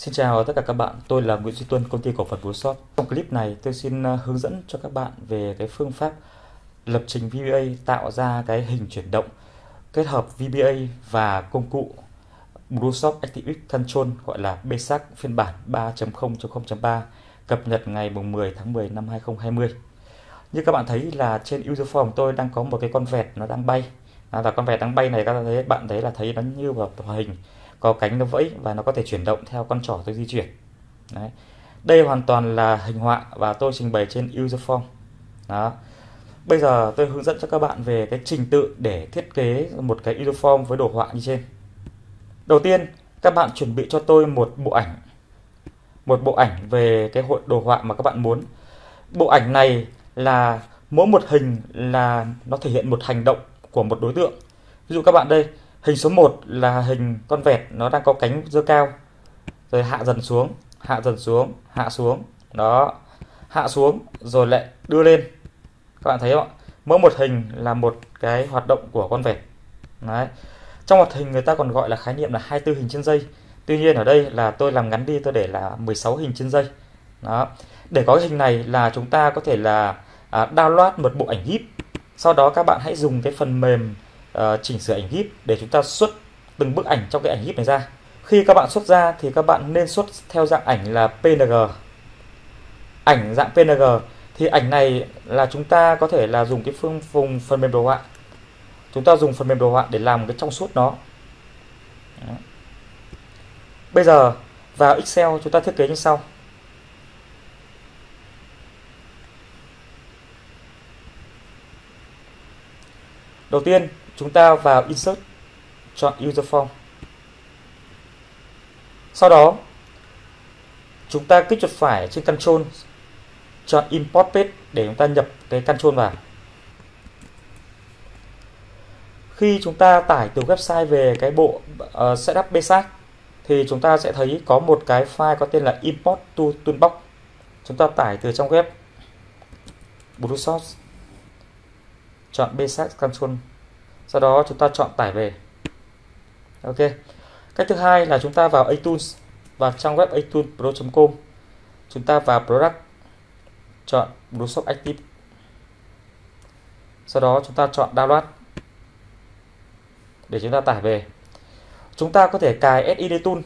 Xin chào tất cả các bạn, tôi là Nguyễn Duy Tuân, công ty cổ phần Blueshop. Trong clip này tôi xin hướng dẫn cho các bạn về cái phương pháp lập trình VBA tạo ra cái hình chuyển động kết hợp VBA và công cụ Blueshop ActiveX Control gọi là BSAC phiên bản 3.0.0.3 cập nhật ngày 10 tháng 10 năm 2020. Như các bạn thấy là trên user form tôi đang có một cái con vẹt nó đang bay. Và con vẹt đang bay này bạn thấy là thấy nó như vào hòa hình, có cánh nó vẫy và nó có thể chuyển động theo con trỏ tôi di chuyển. Đấy. Đây hoàn toàn là hình họa và tôi trình bày trên user form. Đó. Bây giờ tôi hướng dẫn cho các bạn về cái trình tự để thiết kế một cái user form với đồ họa như trên. Đầu tiên, các bạn chuẩn bị cho tôi một bộ ảnh về cái hội đồ họa mà các bạn muốn. Bộ ảnh này là mỗi một hình là nó thể hiện một hành động của một đối tượng. Ví dụ các bạn đây, hình số 1 là hình con vẹt nó đang có cánh giơ cao, rồi hạ dần xuống, hạ dần xuống, hạ xuống. Đó, hạ xuống rồi lại đưa lên. Các bạn thấy không ạ? Mỗi một hình là một cái hoạt động của con vẹt. Đấy. Trong hoạt hình người ta còn gọi là khái niệm là 24 hình trên giây. Tuy nhiên ở đây là tôi làm ngắn đi, tôi để là 16 hình trên giây. Đó. Để có cái hình này là chúng ta có thể là download một bộ ảnh GIF. Sau đó các bạn hãy dùng cái phần mềm chỉnh sửa ảnh GIF để chúng ta xuất từng bức ảnh trong cái ảnh GIF này ra. Khi các bạn xuất ra thì các bạn nên xuất theo dạng ảnh là PNG. Ảnh dạng PNG thì ảnh này là chúng ta có thể là dùng cái phần mềm đồ họa. Chúng ta dùng phần mềm đồ họa để làm cái trong suốt nó. Đó. Bây giờ vào Excel chúng ta thiết kế như sau. Đầu tiên chúng ta vào Insert, chọn User Form. Sau đó chúng ta kích chuột phải trên Control, chọn Import Page để chúng ta nhập cái Control vào. Khi chúng ta tải từ website về cái bộ setup BSAC thì chúng ta sẽ thấy có một cái file có tên là Import to Toolbox. Chúng ta tải từ trong web Blueshop, chọn BSAC Control. Sau đó chúng ta chọn tải về. Ok. Cách thứ hai là chúng ta vào iTunes, vào trang web itunes.pro.com. Chúng ta vào Product, chọn Blueshop Active. Sau đó chúng ta chọn Download để chúng ta tải về. Chúng ta có thể cài SID Tool.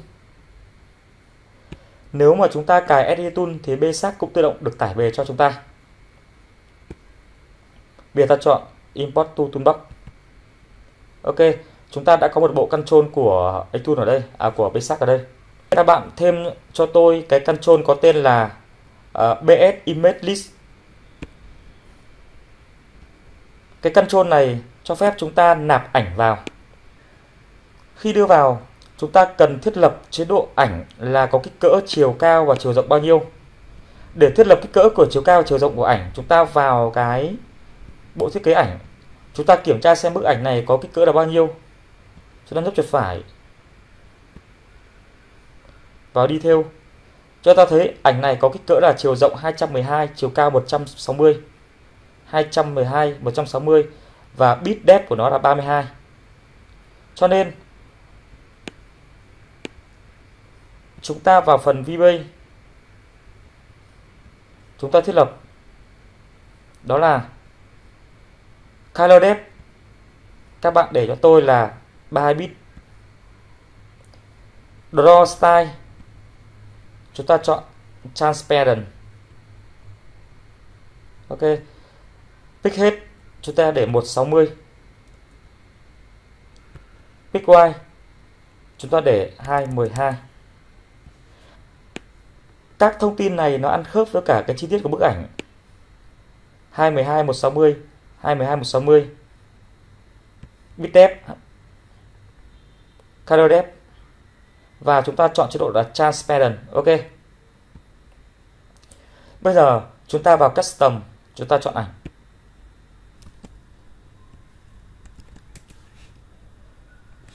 Nếu mà chúng ta cài SID Tool thì BSAC cũng tự động được tải về cho chúng ta. Bây giờ ta chọn Import to Toolbox. Ok, chúng ta đã có một bộ control của iTunes ở đây, của BSAC ở đây. Các bạn thêm cho tôi cái control có tên là BS Image List. Cái control này cho phép chúng ta nạp ảnh vào. Khi đưa vào, chúng ta cần thiết lập chế độ ảnh là có kích cỡ, chiều cao và chiều rộng bao nhiêu. Để thiết lập kích cỡ của chiều cao, chiều rộng của ảnh, chúng ta vào cái bộ thiết kế ảnh. Chúng ta kiểm tra xem bức ảnh này có kích cỡ là bao nhiêu. Chúng ta nhấp chuột phải vào Detail. Cho ta thấy ảnh này có kích cỡ là chiều rộng 212, chiều cao 160. 212, 160 và bit depth của nó là 32. Cho nên chúng ta vào phần VBA, chúng ta thiết lập đó là Color Depth. Các bạn để cho tôi là 32 bit. Draw Style, chúng ta chọn Transparent. Ok. Pick Height chúng ta để 160. Pick Wide chúng ta để 212. Các thông tin này nó ăn khớp với cả cái chi tiết của bức ảnh. 212 160, 212 160. Bit depth, color depth và chúng ta chọn chế độ là transparent. Ok. Bây giờ chúng ta vào custom, chúng ta chọn ảnh.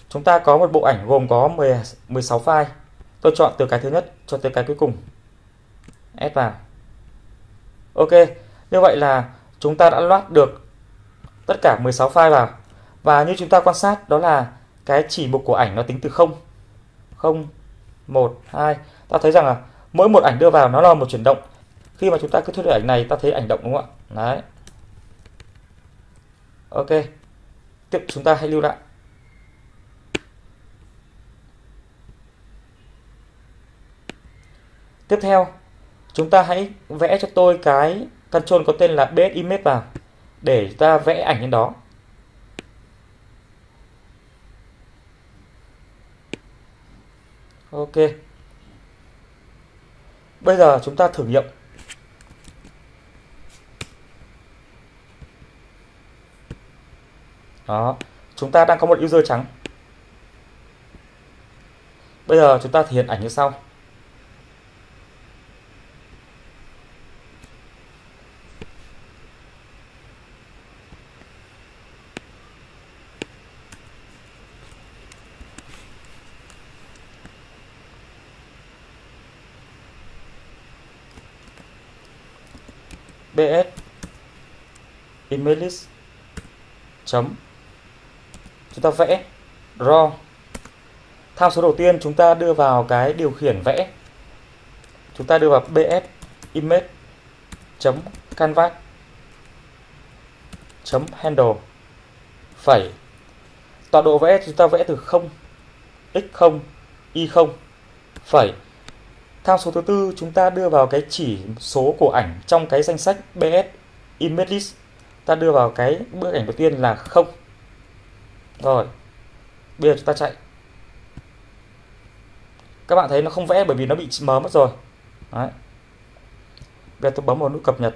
Chúng ta có một bộ ảnh gồm có 16 file. Tôi chọn từ cái thứ nhất cho tới cái cuối cùng. Add vào. Ok, như vậy là chúng ta đã load được tất cả 16 file vào. Và như chúng ta quan sát đó là cái chỉ mục của ảnh nó tính từ 0, 0, 1, 2. Ta thấy rằng là mỗi một ảnh đưa vào nó là một chuyển động. Khi mà chúng ta cứ thuyết ảnh này ta thấy ảnh động đúng không ạ? Đấy. Ok. Tiếp chúng ta hãy lưu lại. Tiếp theo, chúng ta hãy vẽ cho tôi cái control có tên là BS Image vào để ta vẽ ảnh lên đó. Ok. Bây giờ chúng ta thử nghiệm. Đó, chúng ta đang có một user trắng. Bây giờ chúng ta thể hiện ảnh như sau. BS image list chấm, chúng ta vẽ raw. Tham số đầu tiên chúng ta đưa vào cái điều khiển vẽ, chúng ta đưa vào BS image chấm canvas chấm handle phẩy. Tọa độ vẽ chúng ta vẽ từ 0, x0, y0 phẩy. Tham số thứ tư chúng ta đưa vào cái chỉ số của ảnh trong cái danh sách BS image list. Ta đưa vào cái bức ảnh đầu tiên là 0. Rồi. Bây giờ chúng ta chạy. Các bạn thấy nó không vẽ bởi vì nó bị mờ mất rồi. Đấy. Bây giờ tôi bấm vào nút cập nhật.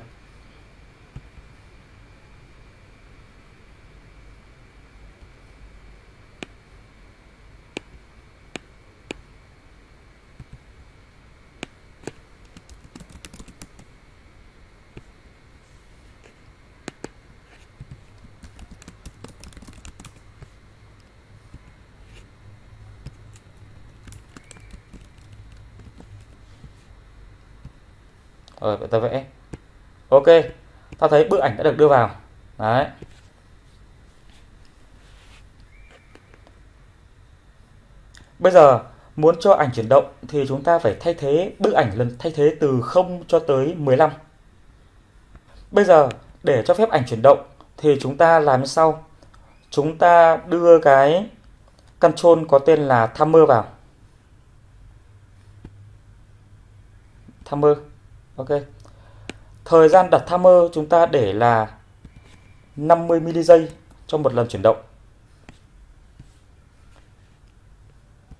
Rồi, ta vẽ. Ok, ta thấy bức ảnh đã được đưa vào. Đấy. Bây giờ muốn cho ảnh chuyển động thì chúng ta phải thay thế bức ảnh lần thay thế từ 0 cho tới 15. Bây giờ để cho phép ảnh chuyển động thì chúng ta làm như sau. Chúng ta đưa cái control có tên là timer vào. Timer. Ok. Thời gian đặt timer chúng ta để là 50 ms cho một lần chuyển động.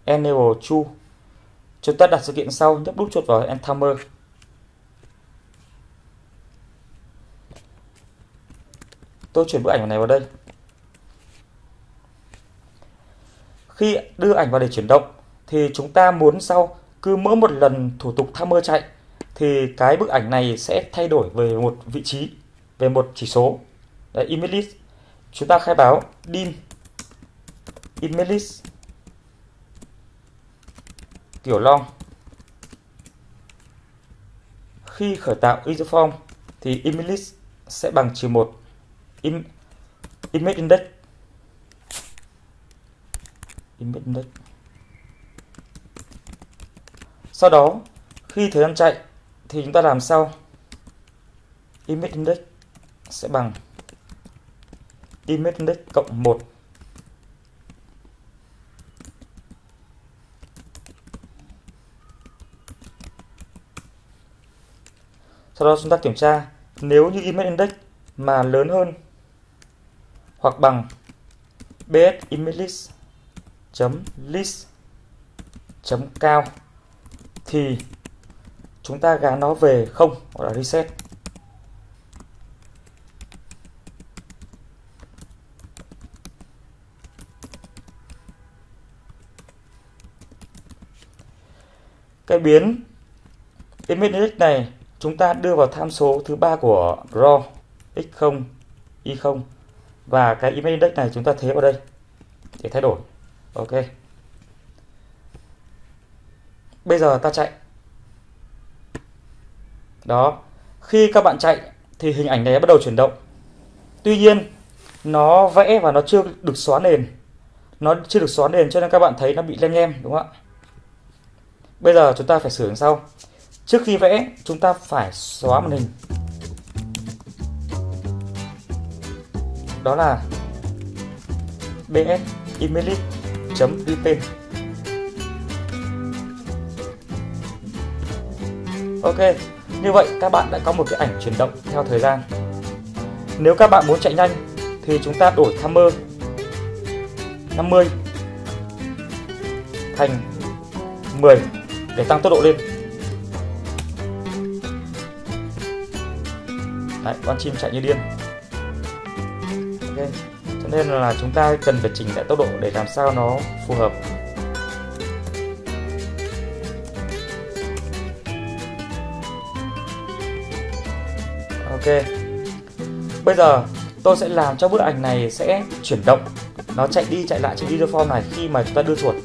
Enable true. Chúng ta đặt sự kiện sau, nhấp đúp chuột vào end timer. Tôi chuyển bức ảnh này vào đây. Khi đưa ảnh vào để chuyển động thì chúng ta muốn sau cứ mỗi một lần thủ tục timer chạy thì cái bức ảnh này sẽ thay đổi về một vị trí, về một chỉ số. Đấy, image list. Chúng ta khai báo dim image list kiểu long. Khi khởi tạo user form thì image list sẽ bằng -1 image index. Sau đó khi thời gian chạy thì chúng ta làm sau. Image index sẽ bằng image index cộng 1. Sau đó chúng ta kiểm tra nếu như image index mà lớn hơn hoặc bằng bs image list chấm list chấm cao thì chúng ta gán nó về 0 hoặc là reset. Cái biến image index này chúng ta đưa vào tham số thứ 3 của raw x0, y0 và cái image index này chúng ta thế vào đây để thay đổi. Ok. Bây giờ ta chạy. Đó, khi các bạn chạy thì hình ảnh này bắt đầu chuyển động. Tuy nhiên nó vẽ và nó chưa được xóa nền. Nó chưa được xóa nền cho nên các bạn thấy nó bị lem nhem đúng không ạ? Bây giờ chúng ta phải sửa sau. Trước khi vẽ, chúng ta phải xóa màn hình. Đó là bs-image.repaint. Ok, như vậy các bạn đã có một cái ảnh chuyển động theo thời gian. Nếu các bạn muốn chạy nhanh thì chúng ta đổi timer 50 thành 10 để tăng tốc độ lên. Đấy, con chim chạy như điên. Ok, cho nên là chúng ta cần phải chỉnh lại tốc độ để làm sao nó phù hợp. Ok, bây giờ tôi sẽ làm cho bức ảnh này sẽ chuyển động, nó chạy đi chạy lại trên isoform này khi mà chúng ta đưa chuột.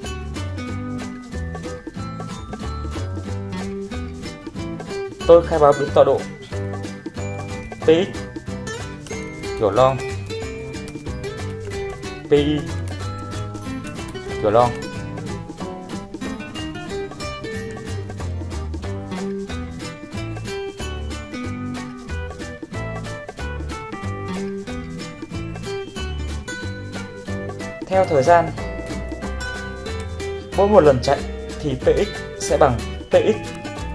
Tôi khai báo biến tọa độ px kiểu long, pi kiểu long. Theo thời gian, mỗi một lần chạy thì px sẽ bằng px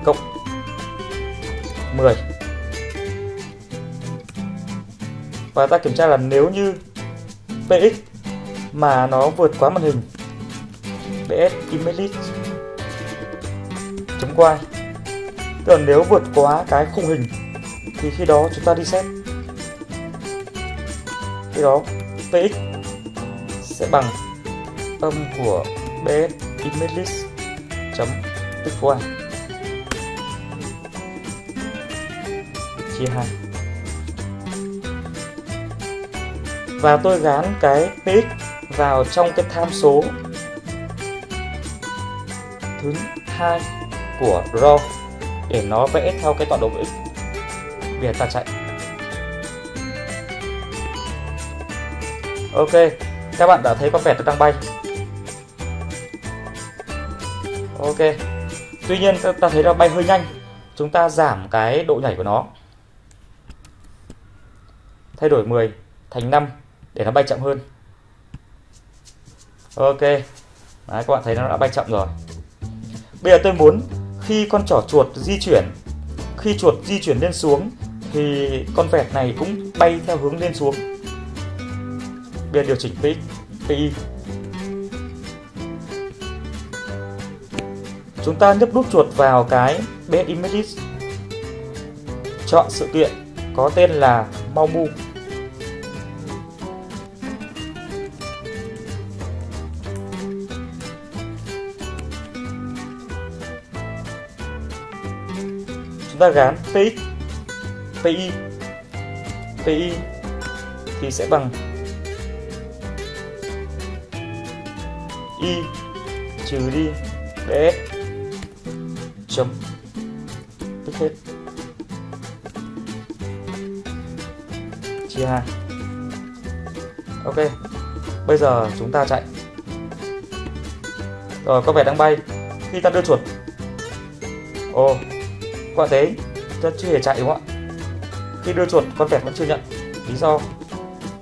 cộng 10. Và ta kiểm tra là nếu như px mà nó vượt quá màn hình bs-image.y, tức là nếu vượt quá cái khung hình thì khi đó chúng ta reset. Khi đó px sẽ bằng âm của bs-image.y chia 2. Và tôi gán cái px vào trong cái tham số thứ 2 của RAW để nó vẽ theo cái tọa độ x. Bây giờ ta chạy. Ok, các bạn đã thấy con vẹt nó đang bay. Ok, tuy nhiên ta thấy nó bay hơi nhanh. Chúng ta giảm cái độ nhảy của nó, thay đổi 10 thành 5 để nó bay chậm hơn. Ok, đấy, các bạn thấy nó đã bay chậm rồi. Bây giờ tôi muốn khi con trỏ chuột di chuyển, khi chuột di chuyển lên xuống thì con vẹt này cũng bay theo hướng lên xuống. Bây giờ điều chỉnh PI. Chúng ta nhấp nút chuột vào cái bs images, chọn sự kiện có tên là Mau Move. Chúng ta gán PX, PI thì sẽ bằng y trừ đi bs chấm tích hết chia 2. Ok, bây giờ chúng ta chạy. Rồi, có vẻ đang bay. Khi ta đưa chuột, ồ, quả thế ta chưa hề chạy đúng không ạ? Khi đưa chuột con vẹt vẫn chưa nhận. Lý do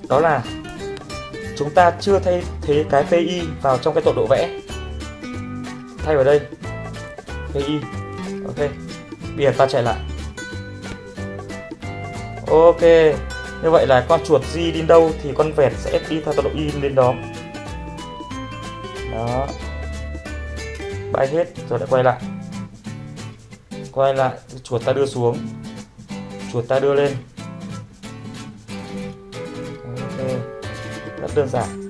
đó là chúng ta chưa thay thế cái PI vào trong cái tọa độ vẽ. Thay vào đây PI. Ok, bây giờ ta chạy lại. Ok, như vậy là con chuột di đến đâu thì con vẹt sẽ đi theo tọa độ Y lên đó. Đó, bay hết rồi lại quay lại. Quay lại, chuột ta đưa xuống, chuột ta đưa lên. Ok, rất đơn giản.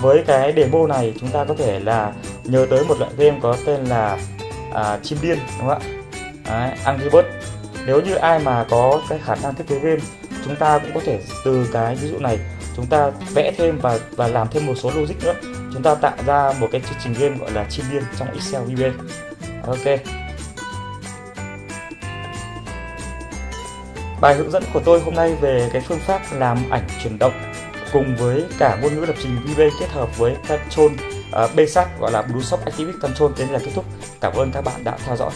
Với cái demo này chúng ta có thể là nhớ tới một loại game có tên là chim điên, đúng không ạ? Đấy, Angry Birds. Nếu như ai mà có cái khả năng thiết kế game, chúng ta cũng có thể từ cái ví dụ này chúng ta vẽ thêm và làm thêm một số logic nữa, chúng ta tạo ra một cái chương trình game gọi là chim điên trong Excel VBA. Ok, bài hướng dẫn của tôi hôm nay về cái phương pháp làm ảnh chuyển động cùng với cả ngôn ngữ lập trình VBA kết hợp với control basic gọi là Bluesoft Active Control. Đến là kết thúc. Cảm ơn các bạn đã theo dõi.